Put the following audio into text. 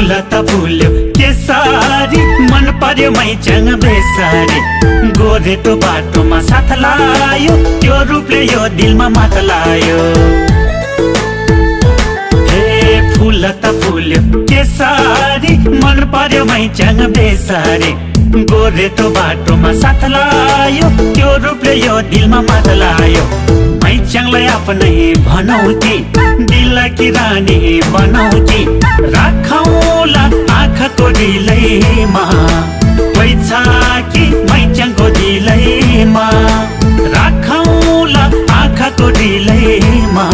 फूल त फुल्यो केसारी मन पर्यो मैच्याङ बेसारी गोरेटो बाटोमा साथ लायो त्यो रूपले यो दिलमा मात लायो हे फूल त फुल्यो केसारी मन पर्यो मैच्याङ बेसारी गोरेटो बाटोमा साथ लायो त्यो रूपले यो दिलमा मात लायो मैच्याङलाई आफ्नै भनौटी दिलकी रानी बनौटी राखौला आँखाको दिलैमा कोही छ कि मैच्याङको दिलैमा राखौला आँखाको दिलैमा